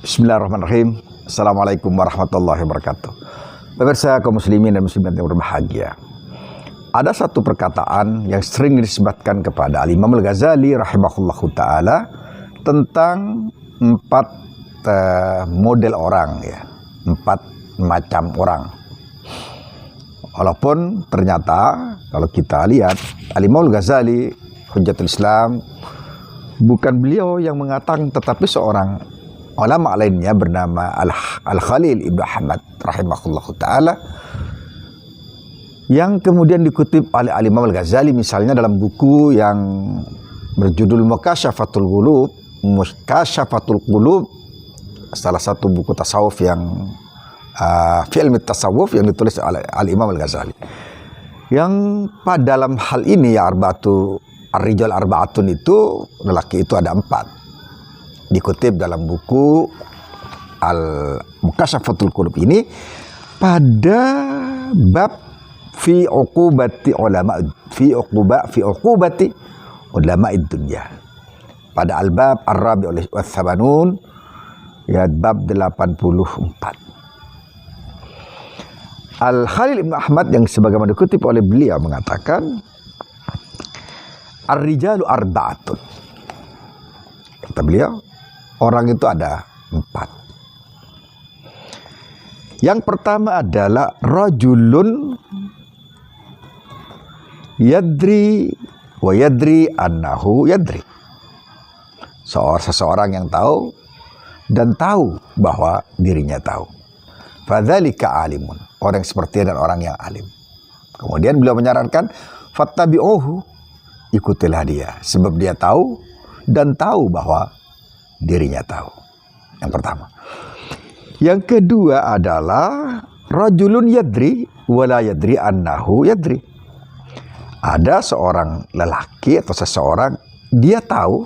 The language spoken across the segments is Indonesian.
Bismillahirrahmanirrahim. Assalamualaikum warahmatullahi wabarakatuh. Pemirsa kaum muslimin dan muslimat yang berbahagia. Ada satu perkataan yang sering dinisbatkan kepada Al-Imam Al-Ghazali rahimahullahu ta'ala tentang empat model orang, ya, empat macam orang. Walaupun ternyata kalau kita lihat Al-Imam Al-Ghazali Hujjatul Islam bukan beliau yang mengatakan, tetapi seorang ulama lainnya bernama Al-Khalil Ibnu Ahmad rahimahullahu ta'ala, yang kemudian dikutip oleh Al-Imam Al-Ghazali misalnya dalam buku yang berjudul Mukasyafatul Qulub, salah satu buku tasawuf yang fi ilmi tasawuf yang ditulis oleh Al-Imam Al-Ghazali, yang pada dalam hal ini ya ar-rijal arba'atun itu, lelaki itu ada 4. Dikutip dalam buku Al-Mukasyafatul Qulub ini pada bab fi uqubati ulama dunya, pada al-bab ar-rabi' wa tsamanun, ya, bab 84. Al-Khalil Ibnu Ahmad yang sebagaimana dikutip oleh beliau mengatakan, ar-rijalu arba'atun. Kata beliau, orang itu ada 4. Yang pertama adalah rajulun yadri wa yadri annahu yadri. Seseorang yang tahu dan tahu bahwa dirinya tahu. Fadzalika alimun. Orang seperti dan orang yang alim. Kemudian beliau menyarankan fattabi'uhu, ikutilah dia, sebab dia tahu dan tahu bahwa dirinya tahu. Yang pertama. Yang kedua adalah rajulun yadri wala yadri annahu yadri. Ada seorang lelaki atau seseorang, dia tahu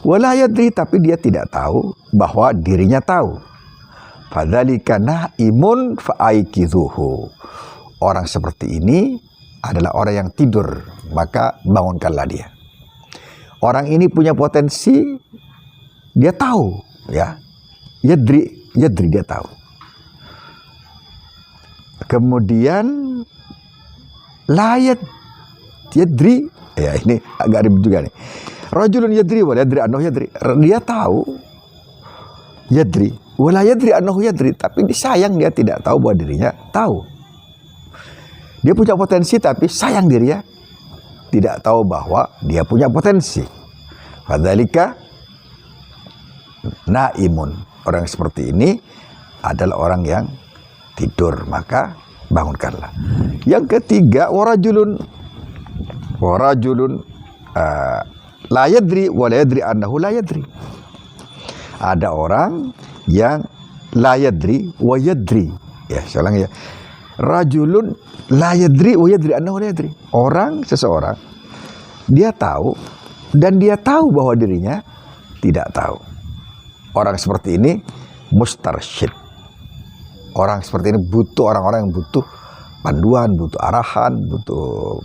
wala yadri, tapi dia tidak tahu bahwa dirinya tahu. Fadzalika naimun fa'aikizuhu. Orang seperti ini adalah orang yang tidur, maka bangunkanlah dia. Orang ini punya potensi, dia tahu, ya. Yadri dia tahu. Kemudian layat yadri, ya, ini agak ribet juga nih. Rajulun yadri wa yadri annahu yadri. Dia tahu yadri wa la yadri annahu yadri, tapi disayang dia tidak tahu bahwa dirinya tahu. Dia punya potensi tapi sayang dirinya tidak tahu bahwa dia punya potensi. Fadzalika naimun. Orang seperti ini adalah orang yang tidur, maka bangunkanlah. Yang ketiga, warajulun la yadri wa la yadri annahu la yadri. Ada orang yang la yadri wa yadri. Ya, saya ulang ya. Rajulun la yadri wa yadri annahu la yadri. Seseorang dia tahu dan dia tahu bahwa dirinya tidak tahu. Orang seperti ini mustarsyid. Orang seperti ini butuh orang-orang yang butuh panduan, butuh arahan, butuh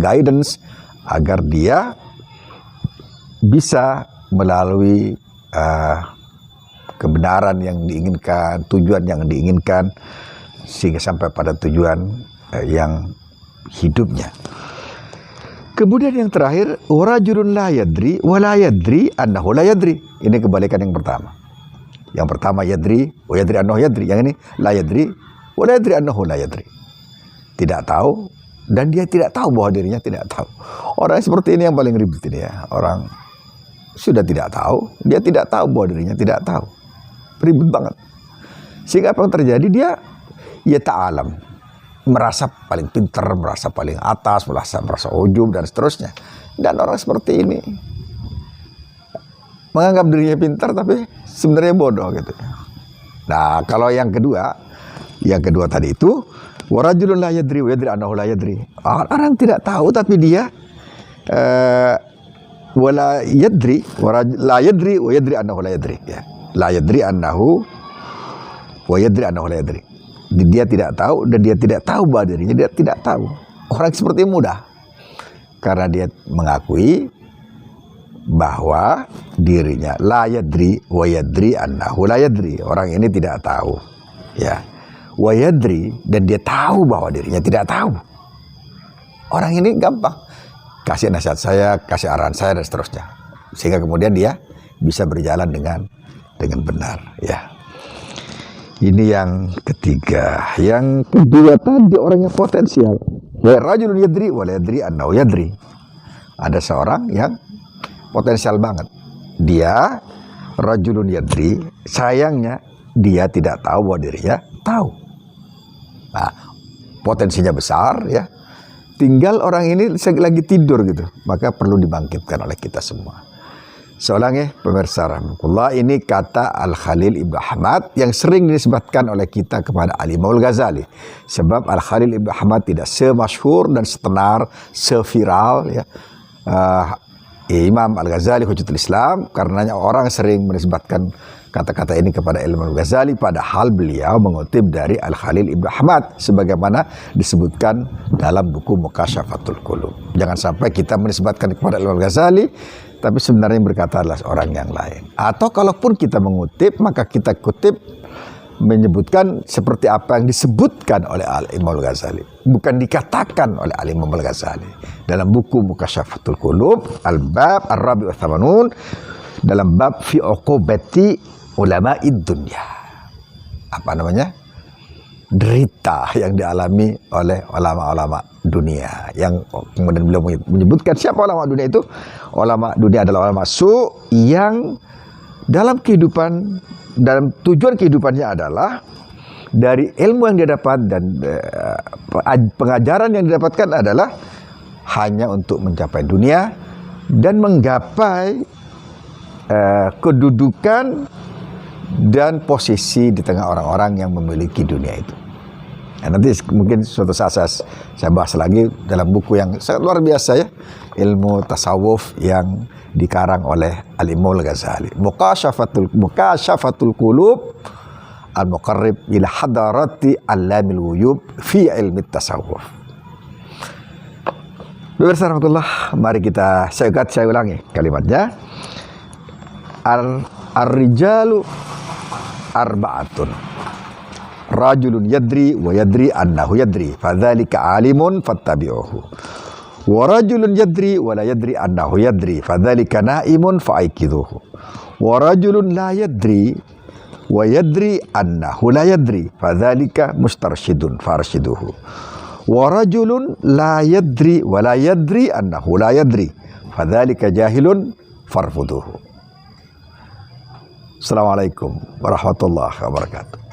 guidance agar dia bisa melalui kebenaran yang diinginkan, tujuan yang diinginkan, sehingga sampai pada tujuan yang hidupnya. Kemudian yang terakhir, warajulun la yadri wa la yadri annahu la yadri. Ini kebalikan yang pertama. Yang pertama yadri wa yadri annahu yadri. Yang ini la yadri wa la yadri annahu la yadri. Tidak tahu dan dia tidak tahu bahwa dirinya tidak tahu. Orang seperti ini yang paling ribet ini, ya. Orang sudah tidak tahu, dia tidak tahu bahwa dirinya tidak tahu. Ribet banget. Sehingga apa yang terjadi? Dia ya ta'alam, merasa paling pintar, merasa paling atas, merasa ujub dan seterusnya. Dan orang seperti ini menganggap dirinya pintar tapi sebenarnya bodoh gitu. Nah, kalau yang kedua tadi itu warajulun la yadri wa yadri annahu la yadri. Orang tidak tahu tapi dia wala yadri la yadri wa yadri annahu la yadri, ya. La yadri annahu wa yadri annahu la yadri. Dia tidak tahu dan dia tidak tahu bahwa dirinya dia tidak tahu. Orang seperti ini mudah, karena dia mengakui bahwa dirinya la yadri wa yadri annahu la yadri. Orang ini tidak tahu, ya. Wa yadri, dan dia tahu bahwa dirinya tidak tahu. Orang ini gampang kasih nasihat saya, kasih arahan saya dan seterusnya, sehingga kemudian dia bisa berjalan dengan benar, ya. Ini yang ketiga. Yang kedua tadi orang yang potensial. Ya rajulun yadri wa la yadri annahu yadri. Ada seorang yang potensial banget. Dia rajulun yadri, sayangnya dia tidak tahu bahwa dirinya tahu. Nah, potensinya besar, ya. Tinggal orang ini lagi tidur gitu, maka perlu dibangkitkan oleh kita semua. Seorang pemirsa rahmatullah, ini kata Al-Khalil Ibn Ahmad yang sering dinisbatkan oleh kita kepada Al-Imam Al-Ghazali. Sebab Al-Khalil Ibn Ahmad tidak semasyhur dan setenar, seviral, ya, Imam Al-Ghazali Hujjatul Islam, karenanya orang sering menisbatkan kata-kata ini kepada Imam Al-Ghazali, padahal beliau mengutip dari Al-Khalil Ibn Ahmad sebagaimana disebutkan dalam buku Mukasyafatul Qulub. Jangan sampai kita menisbatkan kepada Imam Al-Ghazali tapi sebenarnya yang berkata adalah orang yang lain. Atau kalaupun kita mengutip, maka kita kutip menyebutkan seperti apa yang disebutkan oleh Al-Imam Al-Ghazali, bukan dikatakan oleh Al-Imam Al-Ghazali. Dalam buku Mukasyafatul Qulub, Al-Bab Ar-Rabi' wa Thamanun, dalam bab fi uqubati ulama'id dunya. Apa namanya? Derita yang dialami oleh ulama-ulama dunia, yang kemudian beliau menyebutkan siapa ulama dunia itu. Ulama dunia adalah ulama su yang dalam kehidupan, dalam tujuan kehidupannya adalah dari ilmu yang dia dapat dan pengajaran yang didapatkan adalah hanya untuk mencapai dunia dan menggapai kedudukan dan posisi di tengah orang-orang yang memiliki dunia itu. Nah, nanti mungkin suatu saat saya bahas lagi dalam buku yang sangat luar biasa, ya, ilmu tasawuf yang dikarang oleh Al-Imam Al-Ghazali, Mukasyafatul Qulub Al-Muqarrib ila hadarati Allamil Ghuyub fi ilmi tasawuf. Pemirsa rahmatullah, mari saya ulangi kalimatnya. Ar-rijalu arba'atun. Rajulun yadri wa yadri annahu yadri, fadzalika alimun fattabi'uhu. Wa rajulun yadri wa la yadri annahu yadri, fadzalika naimun fa'aikiduhu. Wa rajulun la yadri wa yadri annahu la yadri, fadzalika mustarsyidun farsyiduhu. Wa rajulun la yadri wa la yadri annahu la yadri, fadzalika jahilun farfuduhu. Assalamualaikum warahmatullahi wabarakatuh.